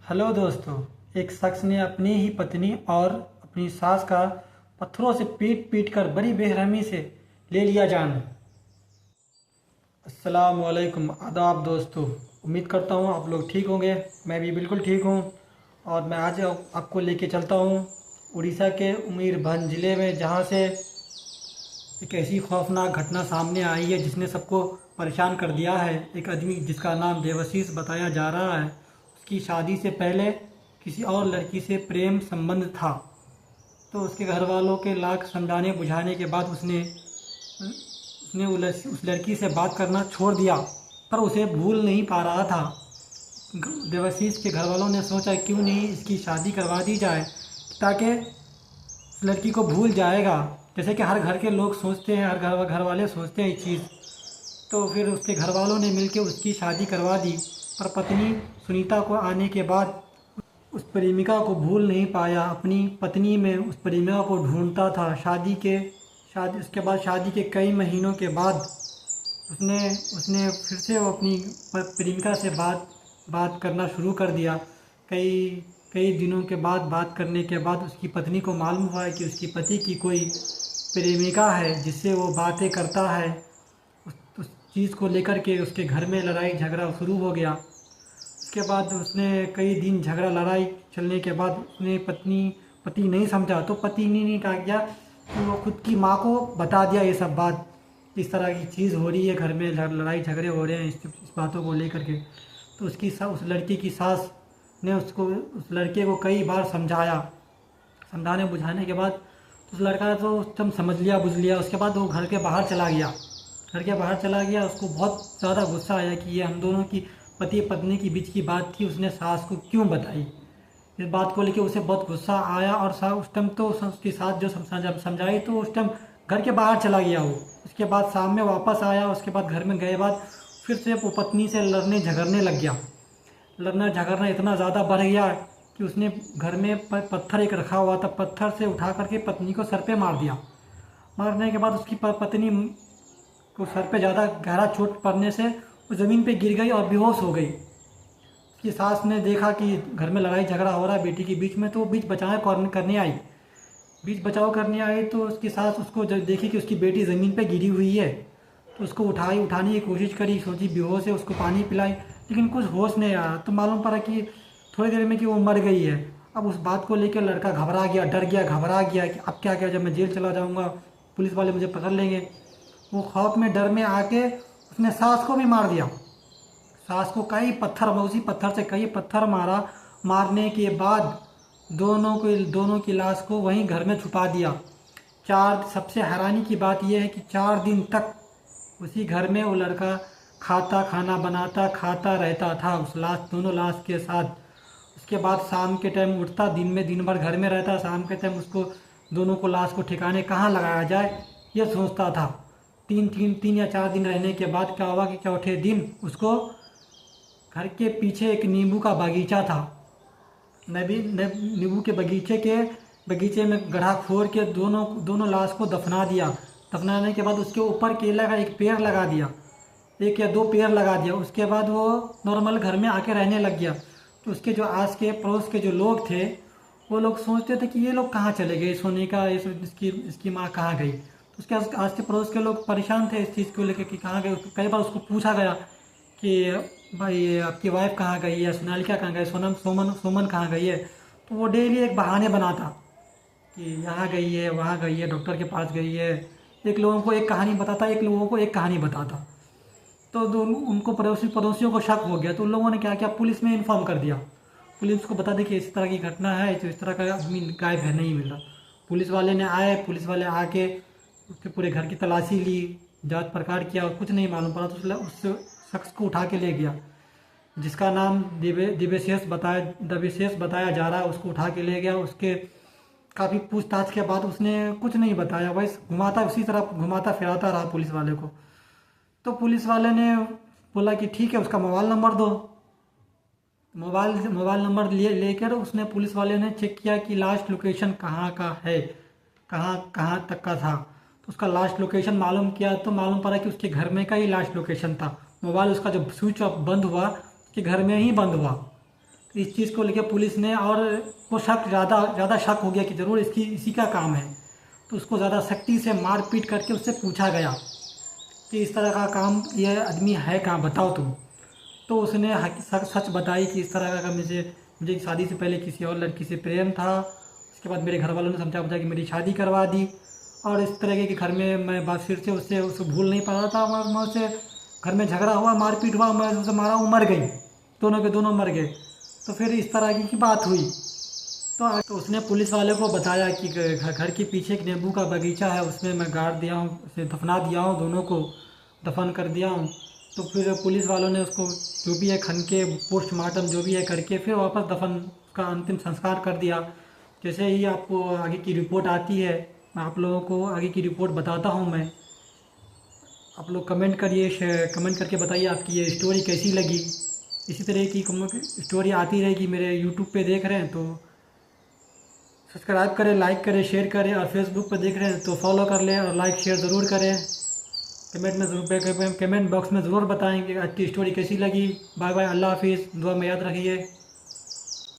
Hello दोस्तों। एक शख्स ने अपनी ही पत्नी और अपनी सास का पत्थरों से पीट पीट कर बड़ी बेरहमी से ले लिया जान। अस्सलाम वालेकुम, आदाब दोस्तों। उम्मीद करता हूँ आप लोग ठीक होंगे। मैं भी बिल्कुल ठीक हूँ। और मैं आज आपको लेके चलता हूँ उड़ीसा के मयूरभंज ज़िले में, जहाँ से एक ऐसी खौफनाक घटना सामने आई है जिसने सबको परेशान कर दिया है। एक आदमी जिसका नाम देवाशीष बताया जा रहा है, उसकी शादी से पहले किसी और लड़की से प्रेम संबंध था। तो उसके घर वालों के लाख समझाने बुझाने के बाद उसने उसने उस लड़की से बात करना छोड़ दिया, पर उसे भूल नहीं पा रहा था। देवाशीष के घर वालों ने सोचा क्यों नहीं इसकी शादी करवा दी जाए, ताकि उस लड़की को भूल जाएगा, जैसे कि हर घर के लोग सोचते हैं, हर घर वाले सोचते हैं ये चीज़। तो फिर उसके घर वालों ने मिलकर उसकी शादी करवा दी। पर पत्नी सुनीता को आने के बाद उस प्रेमिका को भूल नहीं पाया। अपनी पत्नी में उस प्रेमिका को ढूंढता था। शादी उसके बाद शादी के कई महीनों के बाद उसने उसने फिर से वो अपनी प्रेमिका से बात करना शुरू कर दिया। कई कई दिनों के बाद बात करने के बाद उसकी पत्नी को मालूम हुआ है कि उसकी पति की कोई प्रेमिका है जिससे वो बातें करता है। उस चीज़ को लेकर के उसके घर में लड़ाई झगड़ा शुरू हो गया। उसके बाद उसने कई दिन झगड़ा लड़ाई चलने के बाद उसने पति नहीं समझा, तो पति ने क्या किया कि वो खुद की माँ को बता दिया ये सब बात, इस तरह की चीज़ हो रही है, घर में लड़ाई झगड़े हो रहे हैं इस बातों को लेकर के। तो उस लड़की की सास ने उस लड़के को कई बार समझाया। समझाने बुझाने के बाद उस लड़का तो एकदम समझ लिया बुझ लिया। उसके बाद वो घर के बाहर चला गया। उसको बहुत ज़्यादा गुस्सा आया कि ये हम दोनों की पति पत्नी के बीच की बात थी, उसने सास को क्यों बताई। इस बात को लेकर उसे बहुत गुस्सा आया और उस टाइम तो उसकी सास जो समझाई तो उस टाइम घर के बाहर चला गया वो। उसके बाद शाम में वापस आया। उसके बाद घर में गए बाद फिर से वो पत्नी से लड़ने झगड़ने लग गया। लड़ना झगड़ना इतना ज़्यादा बढ़ गया कि उसने घर में पत्थर एक रखा हुआ था, पत्थर से उठा करके पत्नी को सर पे मार दिया। मारने के बाद उसकी पत्नी को सर पे ज़्यादा गहरा चोट पड़ने से वो ज़मीन पे गिर गई और बेहोश हो गई। उसकी सास ने देखा कि घर में लड़ाई झगड़ा हो रहा है बेटी के बीच में, तो वो बीच बचाव करने आई। तो उसकी सास उसको जब देखी कि उसकी बेटी ज़मीन पे गिरी हुई है, तो उसको उठाने की कोशिश करी, सोची बेहोश है, उसको पानी पिलाई, लेकिन कुछ होश नहीं आया। तो मालूम पड़ा कि थोड़ी देर में कि वो मर गई है। अब उस बात को लेकर लड़का घबरा गया, डर गया, घबरा गया कि अब क्या जब मैं जेल चला जाऊँगा पुलिस वाले मुझे पकड़ लेंगे। वो खौफ में डर में आके उसने सास को भी मार दिया। सास को उसी पत्थर से कई पत्थर मारा। मारने के बाद दोनों की लाश को वहीं घर में छुपा दिया। सबसे हैरानी की बात यह है कि 4 दिन तक उसी घर में वो लड़का खाना बनाता खाता रहता था दोनों लाश के साथ। उसके बाद शाम के टाइम उठता, दिन भर घर में रहता, शाम के टाइम उसको दोनों को लाश को ठिकाने कहाँ लगाया जाए ये सोचता था। 3 या 4 दिन रहने के बाद क्या हुआ कि चौथे दिन उसको घर के पीछे एक नींबू का बगीचा था। नींबू के बगीचे में गड्ढा खोद के दोनों लाश को दफना दिया। दफनाने के बाद उसके ऊपर केला का एक पेड़ लगा दिया, 1 या 2 पेड़ लगा दिया। उसके बाद वो नॉर्मल घर में आके रहने लग गया। तो उसके जो आस के पड़ोस के जो लोग थे वो लोग सोचते थे कि ये लोग कहाँ चले गए, सोने का इसकी माँ कहाँ गई। तो उसके आस के पड़ोस के लोग परेशान थे इस चीज़ को लेकर कि कहाँ गए। कई बार उसको पूछा गया कि भाई आपकी वाइफ कहाँ गई है, सोनालिका कहाँ गई, सोमन कहाँ गई है। तो वो डेली एक बहाने बनाता कि यहाँ गई है, वहाँ गई है, डॉक्टर के पास गई है। एक लोगों को एक कहानी बताता, एक लोगों को एक कहानी बताता। तो उनको पड़ोसियों को शक हो गया। तो उन लोगों ने क्या किया, पुलिस में इन्फॉर्म कर दिया। पुलिस को बता दी कि इस तरह की घटना है, तो इस तरह का आदमी गायब है, नहीं मिल रहा। पुलिस वाले आके उसके पूरे घर की तलाशी ली, जांच पड़ताल किया और कुछ नहीं मालूम पड़ा। तो उस शख्स को उठा के ले गया जिसका नाम दिव्यशेष बताया जा रहा है। उसको उठा के ले गया। उसके काफ़ी पूछताछ के बाद उसने कुछ नहीं बताया, बस उसी तरह घुमाता फिराता रहा पुलिस वाले को। तो पुलिस वाले ने बोला कि ठीक है, उसका मोबाइल नंबर दो। मोबाइल नंबर लेकर उसने पुलिस वाले ने चेक किया कि लास्ट लोकेशन कहाँ का है, कहाँ तक का था। तो उसका लास्ट लोकेशन मालूम किया तो मालूम पड़ा कि उसके घर में का ही लास्ट लोकेशन था। मोबाइल उसका जब स्विच ऑफ बंद हुआ, उसके घर में ही बंद हुआ। तो इस चीज़ को लेकर पुलिस ने, और वो शक ज़्यादा ज़्यादा शक हो गया कि ज़रूर इसी का काम है। तो उसको ज़्यादा सख्ती से मार पीट करके उससे पूछा गया कि इस तरह का काम ये आदमी है कहाँ, बताओ तुम। तो उसने सच बताई कि इस तरह का मुझे मुझे शादी से पहले किसी और लड़की से प्रेम था। उसके बाद मेरे घर वालों ने समझा बुझा कि मेरी शादी करवा दी, और इस तरह के घर में मैं बात फिर से उससे उसको भूल नहीं पा रहा था। मैं उससे घर में झगड़ा हुआ, मारपीट हुआ, मैं उसे मारा, वो मर गई, दोनों के दोनों मर गए। तो फिर इस तरह की बात हुई। तो उसने पुलिस वाले को बताया कि घर के पीछे एक नींबू का बगीचा है, उसमें मैं गाड़ दिया हूँ, उसे दफना दिया हूँ, दोनों को दफन कर दिया हूँ। तो फिर पुलिस वालों ने उसको जो भी है खन के पोस्टमार्टम जो भी है करके फिर वापस दफन का अंतिम संस्कार कर दिया। जैसे ही आपको आगे की रिपोर्ट आती है, मैं आप लोगों को आगे की रिपोर्ट बताता हूँ मैं। आप लोग कमेंट करिए, कमेंट करके बताइए आपकी ये स्टोरी कैसी लगी। इसी तरह की स्टोरी आती रहेगी। मेरे यूट्यूब पे देख रहे हैं तो सब्सक्राइब करें, लाइक करें, शेयर करें, और फेसबुक पर देख रहे हैं तो फॉलो कर लें और लाइक शेयर ज़रूर करें। कमेंट बॉक्स में ज़रूर बताएं कि आज की स्टोरी कैसी लगी। बाय बाय, अल्लाह हाफिज़, दुआ में याद रखिए।